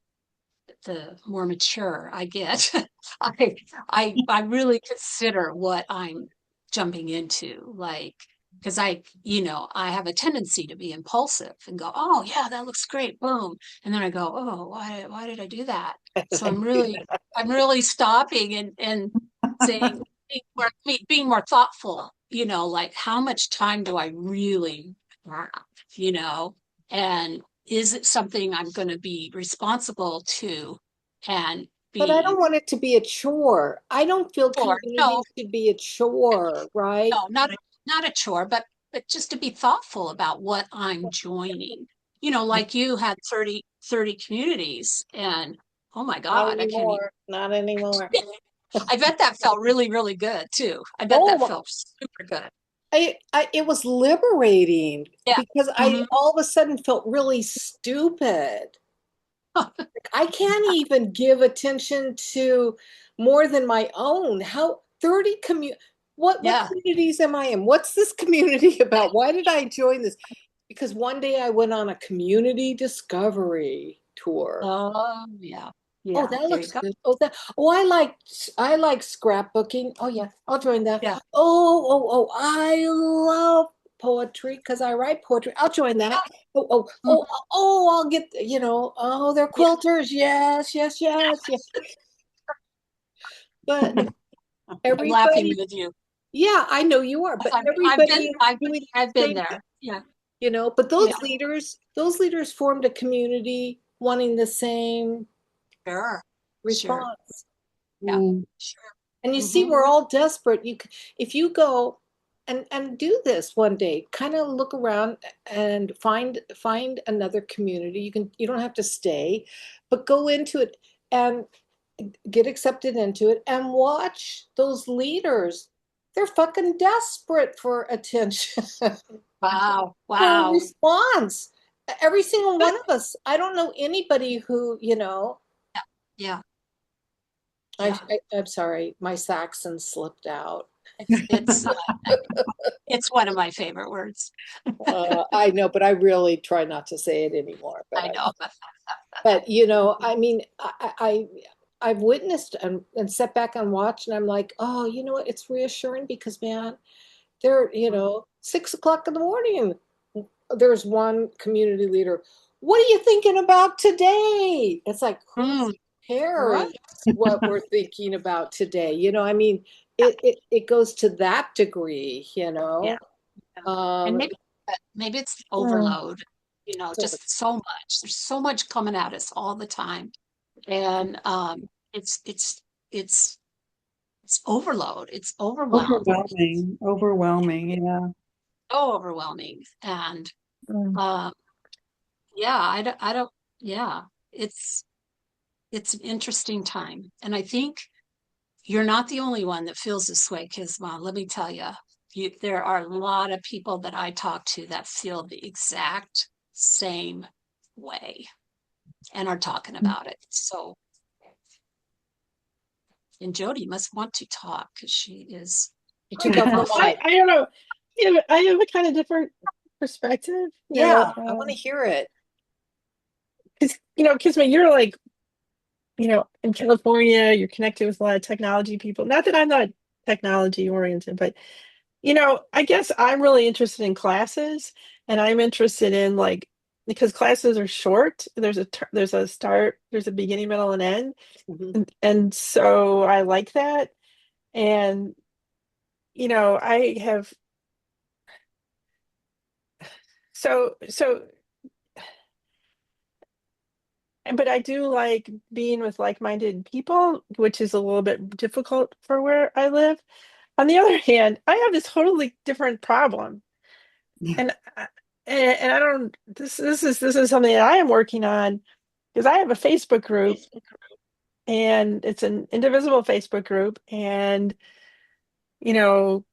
the more mature I get, I really consider what I'm jumping into, like, because I have a tendency to be impulsive and go, oh yeah, that looks great, boom, and then I go, oh, why did I do that? So I'm really stopping and saying, being more thoughtful, like how much time do I really have, you know, and is it something I'm going to be responsible to and But I be, don't want it to be a chore. I don't feel or no, community should be a chore, right? no, not a chore, but just to be thoughtful about what I'm joining. Like you had 30 communities, and oh my Not God, I can't even. anymore. Not anymore. I bet that felt really, really good too. I bet that Oh, felt super good. it was liberating Yeah. because I Hmm. all of a sudden felt really stupid. I can't even give attention to more than my own. How 30 what Yeah. communities am I in? What's this community about? Why did I join this? Because one day I went on a community discovery tour. Oh, yeah. Oh, Yeah. that There you looks go. good. I like scrapbooking. Oh yeah, I'll join that. Yeah. Oh, I love poetry because I write poetry. I'll join that. Mhm. I'll get, oh, they're Yeah. quilters. Yes, yes, yes, yes. But I'm laughing everybody, with you. yeah, I know you are, but I've been, everybody is doing I've the been same thing, there. Yeah. but Yeah. those leaders formed a community wanting the same Sure. Sure. response. Yeah. Mm. Sure. And you see, Hmm. we're all desperate. If you go and do this one day, kind of look around and find another community. You don't have to stay, but go into it and get accepted into it and watch those leaders. They're fucking desperate for attention, Wow. for a Wow. response. Every single one of us. I don't know anybody who, Yeah. I, Yeah. I'm sorry, my Saxon slipped out. It's one of my favorite words. I know, but I really try not to say it anymore. But I know. I mean, I've witnessed and sat back and watched, and I'm like, oh, you know what? It's reassuring because, man, they're 6 o'clock in the morning. There's one community leader. What are you thinking about today? It's like, who Mm, cares right. what we're thinking about today? I mean, it goes to that degree, Yeah. Yeah. And Um, maybe it's Yeah. overload, just so much. There's so much coming at us all the time. And it's it's it's it's overload. It's overwhelmed. Overwhelming. Yeah. So overwhelming. And Mm. um yeah, I don't yeah, it's an interesting time. And I think you're not the only one that feels this way, Kisma. Let me tell you, there are a lot of people that I talk to that feel the exact same way and are talking about it. So, and Jody must want to talk because she is. You took off the mic. I don't know. I have a kind of different perspective. Yeah, I want to hear it. Because, Kisma, you're like, in California, you're connected with a lot of technology people. Not that I'm not technology oriented, but, I guess I'm really interested in classes, and I'm interested in like, because classes are short. There's a start, there's a beginning, middle, and end. And so I like that. And, I have, so, but I do like being with like-minded people, which is a little bit difficult for where I live. On the other hand, I have this totally different problem, and and I don't. This is something that I am working on, because I have a Facebook group, and it's an indivisible Facebook group, and you know,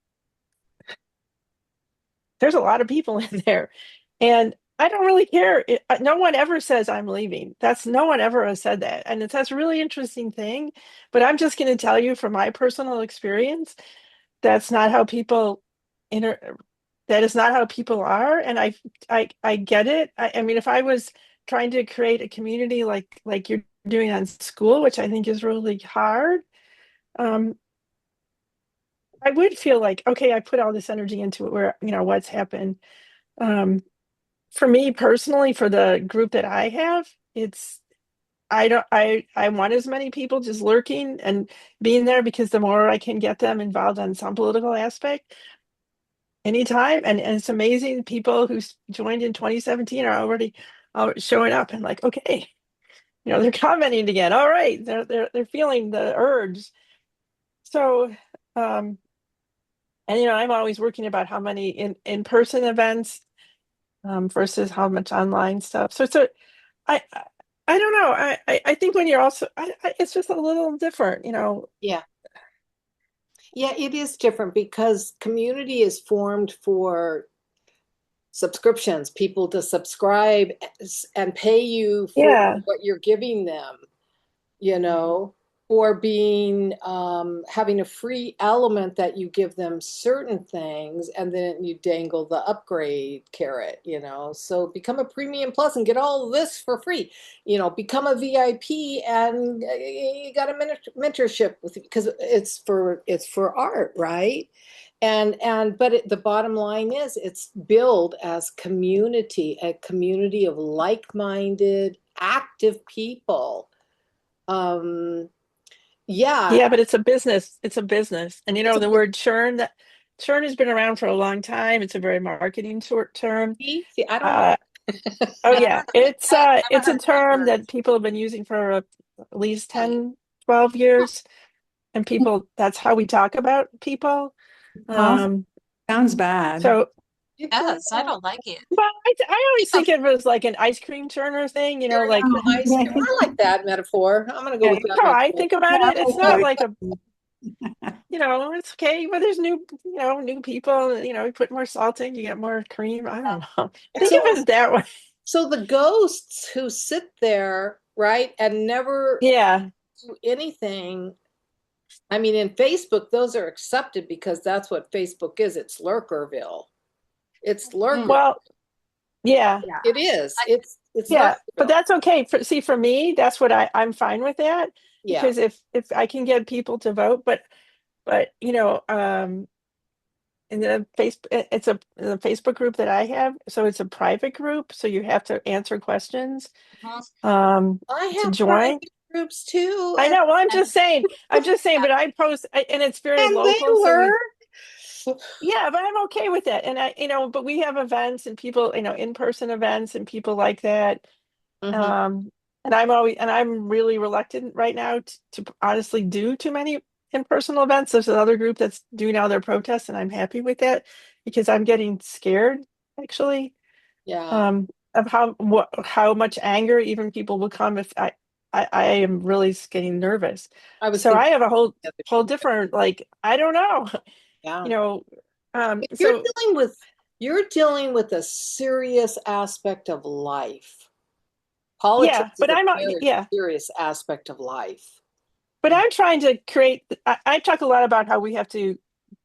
there's a lot of people in there, and I don't really care. No one ever says I'm leaving. No one ever has said that, and that's a really interesting thing. But I'm just going to tell you from my personal experience, that's not how people inter that is not how people are. And I get it. I mean, if I was trying to create a community like you're doing on school, which I think is really hard, um, I would feel like, okay, I put all this energy into it, where, what's happened. Um, for me personally, for the group that I have, it's I want as many people just lurking and being there, because the more I can get them involved on some political aspect anytime. And it's amazing, people who joined in 2017 are already showing up, and like, okay, they're commenting again. All right, they're feeling the urge. So and I'm always working about how many in-person events versus how much online stuff. So I don't know. I think when you're also it's just a little different. Yeah. Yeah, it is different because community is formed for subscriptions, people to subscribe and pay you for Yeah. what you're giving them, you know, or being having a free element that you give them certain things and then you dangle the upgrade carrot, So become a premium plus and get all of this for free. Become a VIP and you got a mentorship with, because it's for art, right? But the bottom line is it's billed as community, a community of like-minded, active people. Yeah, Yeah, but it's a business. It's a business. And it's a the word churn, that churn has been around for a long time. It's a very marketing short term. see, I don't know. Uh, oh Never yeah, heard that. Never it's a heard that term word. that people have been using for at least 10, 12 years. And that's how we talk about people. Awful. Um, Sounds bad. so, Yes, I don't like it. but I always think of it as like an ice cream churner thing, There you like, go, ice cream. I like that metaphor. I'm gonna go yeah, with that's that how I metaphor. think about Yeah, it. It's not okay. like it's okay, but there's new people, you put more salt in, you get more cream. I don't know. Think So, of it that way. so the ghosts who sit there, right, and never Yeah. do anything. I mean, in Facebook, those are accepted because that's what Facebook is. It's Lurkerville. It's Lurker. Well, yeah. Yeah. It is. It's Yeah. But Lurkerville. that's okay. For me, that's what I'm fine with that, Yeah. because if I can get people to vote, but in the Facebook group that I have, so it's a private group, so you have to answer questions Mhm. um I to have join. private groups too, I and know. Well, I'm And just saying, but I post, and it's very they local. So learn. yeah, but I'm okay with that. And but we have events and people, in-person events and people like that. Mhm. Um, and I'm really reluctant right now to honestly do too many in-person events. There's another group that's doing all their protests, and I'm happy with that, because I'm getting scared, actually, Yeah. of how much anger even people will come I am really getting nervous. I was So I thinking have a whole the other whole thing. different, like, I don't know, Yeah. you know, You're so dealing with a serious aspect of life. yeah, Politics is but a very yeah, serious aspect of life. but I'm trying to create, I talk a lot about how we have to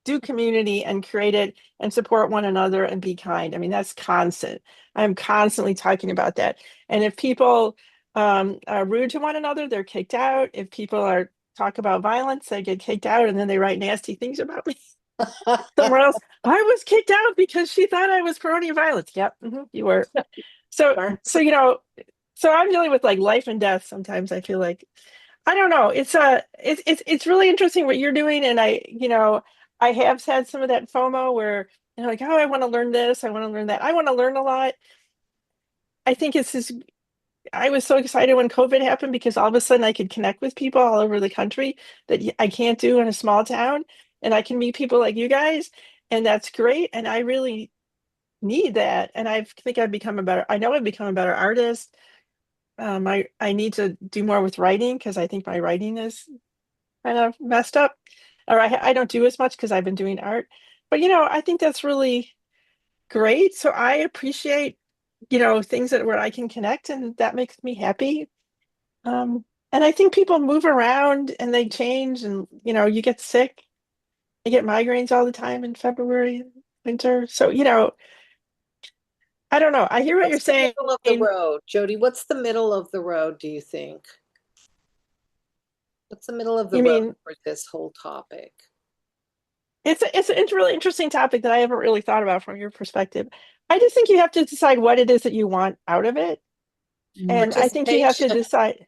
do community and create it and support one another and be kind. I mean, that's constant. I'm constantly talking about that. And if people are rude to one another, they're kicked out. If people are talk about violence, they get kicked out and then they write nasty things about me somewhere else. I was kicked out because she thought I was promoting violence. Yep, you were. So, Darn. so so I'm dealing with like life and death sometimes. I feel like I don't know. It's really interesting what you're doing, and I have had some of that FOMO where like, oh, I want to learn this, I want to learn that, I want to learn a lot. I think it's this. I was so excited when COVID happened because all of a sudden I could connect with people all over the country that I can't do in a small town, and I can meet people like you guys, and that's great. And I really need that, and I think I've become a better. I know I've become a better artist. I need to do more with writing because I think my writing is kind of messed up, or I don't do as much because I've been doing art. But I think that's really great. So I appreciate things that where I can connect, and that makes me happy. And I think people move around and they change, and you get sick. I get migraines all the time in February, winter. So I don't know. I hear what you're What's the saying. middle of the You road, Jody? What's the middle of the road, do you think? What's the middle of the road mean for this whole topic? it's a really interesting topic that I haven't really thought about from your perspective. I just think you have to decide what it is that you want out of it. And I think you have to Participation. decide,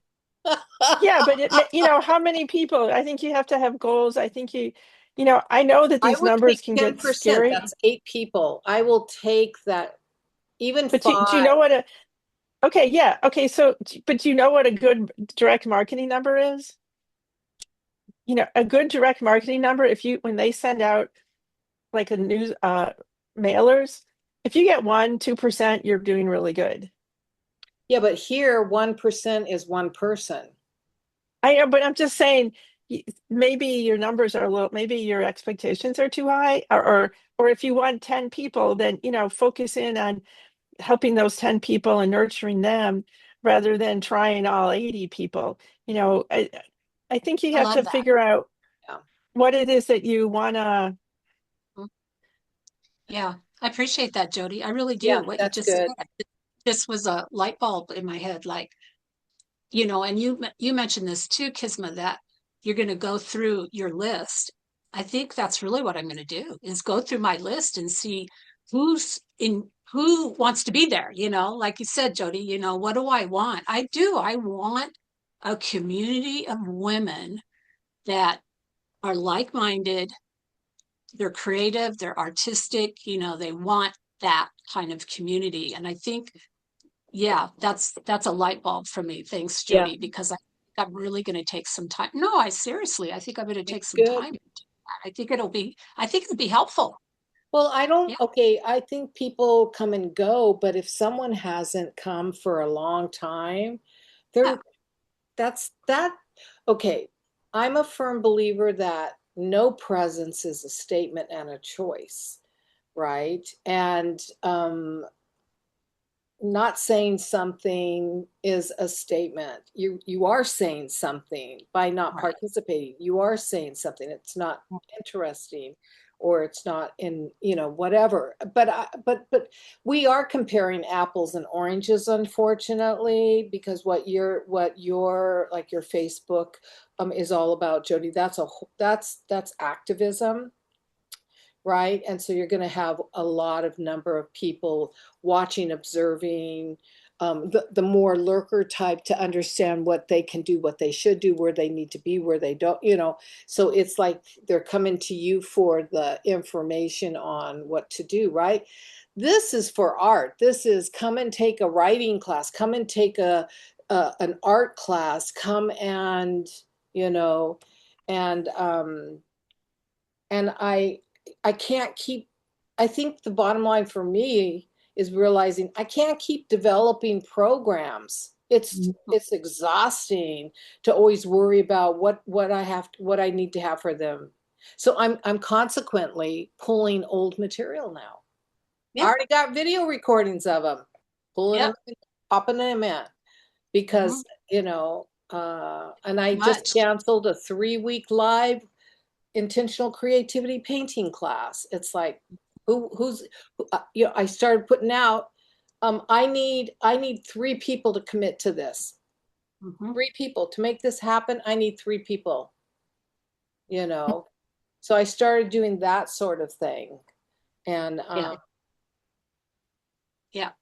yeah, but how many people? I think you have to have goals. I think I know that I these would numbers take can get 10%. scary, That's 8 people. I will take that, even but do you five. know what okay, yeah, okay, so, but do you know what a good direct marketing number is? A good direct marketing number, when they send out like a news, mailers, if you get 1-2%, you're doing really good. Yeah, but here 1% is one person. I know, but I'm just saying, maybe your numbers are low, maybe your expectations are too high, or if you want 10 people, then focus in on helping those 10 people and nurturing them rather than trying all 80 people. I think you I have love to that. figure out Yeah. what it is that you want to. Yeah, I appreciate that, Jody. I really Yeah, do. What you that's just said good. just was a light bulb in my head. Like, and you mentioned this too, Kisma, that you're going to go through your list. I think that's really what I'm going to do is go through my list and see who wants to be there. Like you said, Jody, what do I want? I do. I want a community of women that are like-minded, they're creative, they're artistic, they want that kind of community. And I think, yeah, that's a light bulb for me. Thanks, Yeah, Jody, because I'm really going to take some time. No, I think I'm going to take it's some good. time to do that. I think it'll be helpful. Well, I don't, Yeah. okay, I think people come and go, but if someone hasn't come for a long time, Yeah. they're, that's that. Okay, I'm a firm believer that no presence is a statement and a choice, right? And not saying something is a statement. You are saying something by not Right. participating. You are saying something. It's not interesting, or it's not in, whatever. But we are comparing apples and oranges, unfortunately, because what your like your Facebook is all about, Jody. That's activism, right? And so you're going to have a lot of number of people watching, observing, the more lurker type to understand what they can do, what they should do, where they need to be, where they don't, So it's like they're coming to you for the information on what to do, right? This is for art. This is come and take a writing class, come and take an art class, come and, you know, and and I can't keep, I think the bottom line for me is realizing I can't keep developing programs it's exhausting to always worry about what I need to have for them. So I'm consequently pulling old material now. I Yeah. already got video recordings of them, pulling Yep. them, in, popping them in, because and I just Much. canceled a 3-week live intentional creativity painting class. It's like, I started putting out, I need 3 people to commit to this. Mhm. 3 people to make this happen. I need 3 people, you know. So I started doing that sort of thing. And Yeah. Yeah.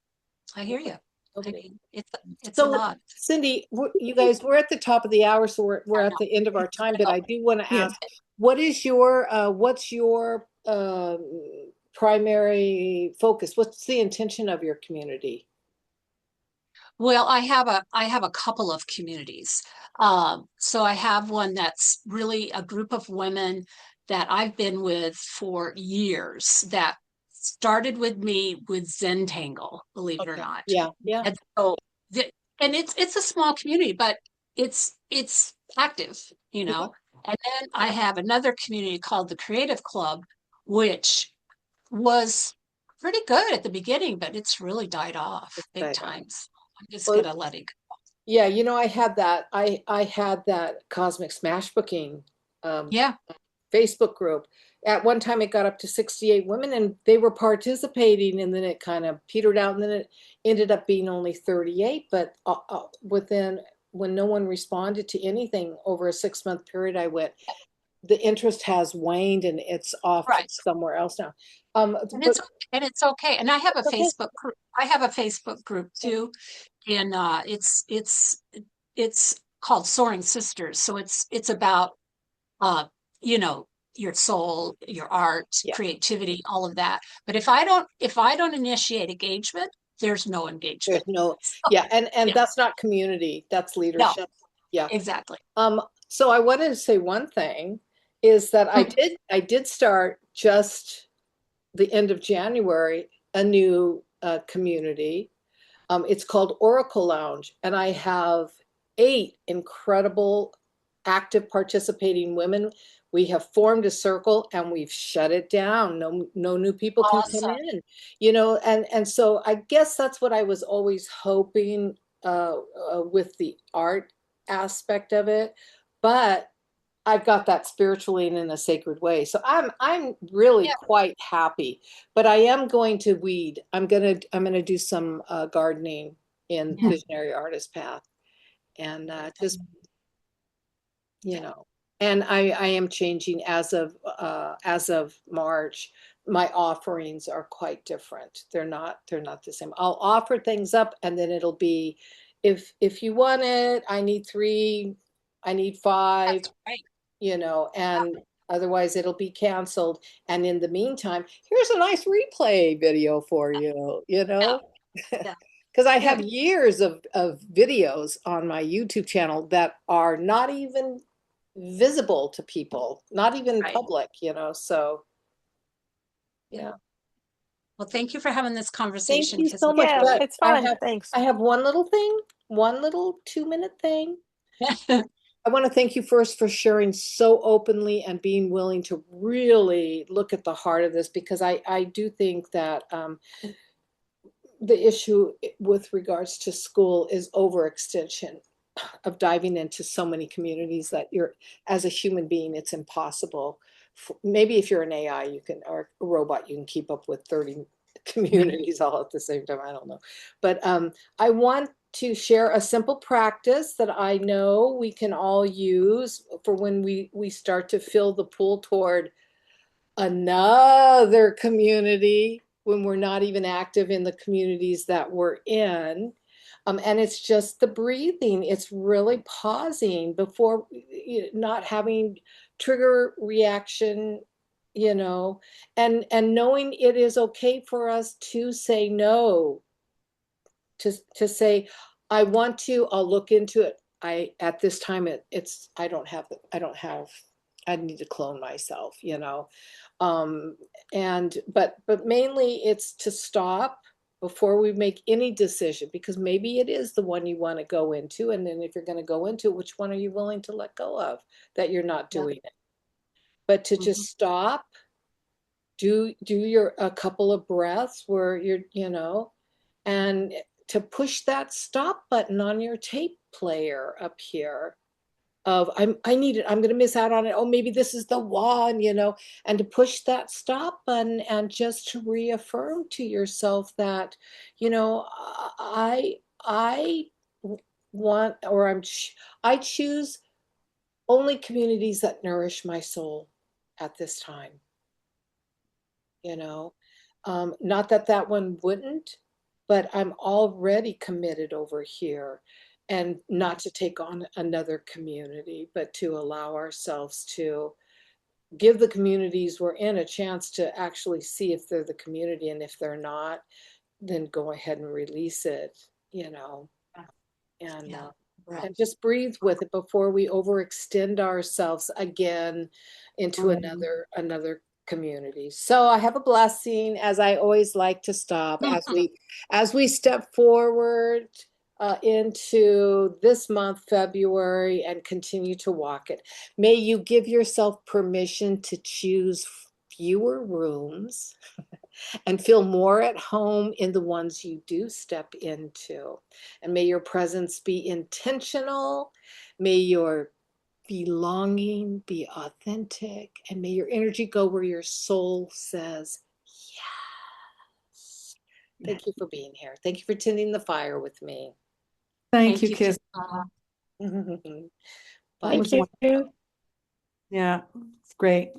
I hear you. I okay. mean, it's a So lot. Cindy, you guys, we're at the top of the hour, so we're I at know. the end of our time, but I do want to Yeah. ask, what's your primary focus? What's the intention of your community? Well, I have a couple of communities. So I have one that's really a group of women that I've been with for years that started with me with Zentangle, believe it or Okay. not. Yeah, yeah. And so the, and it's a small community, but it's active, you Yeah. know. And then I have another community called the Creative Club, which was pretty good at the beginning, but it's really died off big Right on. time. So I'm just Well, gonna let it go. yeah, I had that. I had that Cosmic Smash Booking um, Yeah, Facebook group. At one time, it got up to 68 women, and they were participating, and then it kind of petered out, and then it ended up being only 38. But within, when no one responded to anything over a 6-month period, I went, the interest has waned, and it's off right. somewhere else now. And But it's okay. And I have a it's okay. Facebook group. I have a Facebook group Yeah. too, and it's called Soaring Sisters. So it's about uh, you know, your soul, your art, Yeah. creativity, all of that. But if I don't initiate engagement, there's no engagement. There's no, So, yeah, and yeah, that's not community, that's no, leadership. Yeah. exactly. So I wanted to say one thing is that Hmm. I did start just the end of January a new community. It's called Oracle Lounge, and I have 8 incredible, active, participating women. We have formed a circle and we've shut it down. No new people can come Awesome. in, and so I guess that's what I was always hoping with the art aspect of it, but I've got that spiritually and in a sacred way. So I'm really Yeah, quite happy, but I am going to weed. I'm gonna do some gardening in yeah, Visionary Artist Path, and just yeah, and I am changing as of March. My offerings are quite different. They're not the same. I'll offer things up, and then it'll be, if you want it, I need 3, I need 5, that's right. and otherwise it'll be canceled. And in the meantime, here's a nice replay video for you, Yeah, yeah, because I yeah, have years of videos on my YouTube channel that are not even visible to people, not even right. public, so Yeah. yeah. Well, thank you for having this Thank conversation, you because so much. Yeah, But it's fun. Thanks. I have one little thing, one little 2-minute thing. I want to thank you first for sharing so openly and being willing to really look at the heart of this, because I do think that the issue with regards to school is overextension of diving into so many communities that as a human being, it's impossible. Maybe if you're an AI, or a robot, you can keep up with 30 communities all at the same time. I don't know. But I want to share a simple practice that I know we can all use for when we start to fill the pool toward another community, when we're not even active in the communities that we're in. And it's just the breathing. It's really pausing before, not having trigger reaction, and knowing it is okay for us to say no, to say, I want to, I'll look into it. At this time, I need to clone myself. Um, but mainly it's to stop before we make any decision, because maybe it is the one you want to go into. And then if you're going to go into it, which one are you willing to let go of that you're not Yeah. doing it? But to just stop, do your a couple of breaths where you're, and to push that stop button on your tape player up here of I need it, I'm going to miss out on it. Oh, maybe this is the one, and to push that stop button and just to reaffirm to yourself that, I want, or I choose only communities that nourish my soul at this time. Not that that one wouldn't, but I'm already committed over here, and not to take on another community, but to allow ourselves to give the communities we're in a chance to actually see if they're the community, and if they're not, then go ahead and release it, and Yeah, right. and just breathe with it before we overextend ourselves again into another community. So I have a blessing, as I always like to stop as we step forward into this month, February, and continue to walk it. May you give yourself permission to choose fewer rooms and feel more at home in the ones you do step into. And may your presence be intentional. May your belonging be authentic. And may your energy go where your soul says, yes. Thank you for being here. Thank you for tending the fire with me. Thank you, Kisma. Kiss. Bye. Thank you. Yeah, it's great.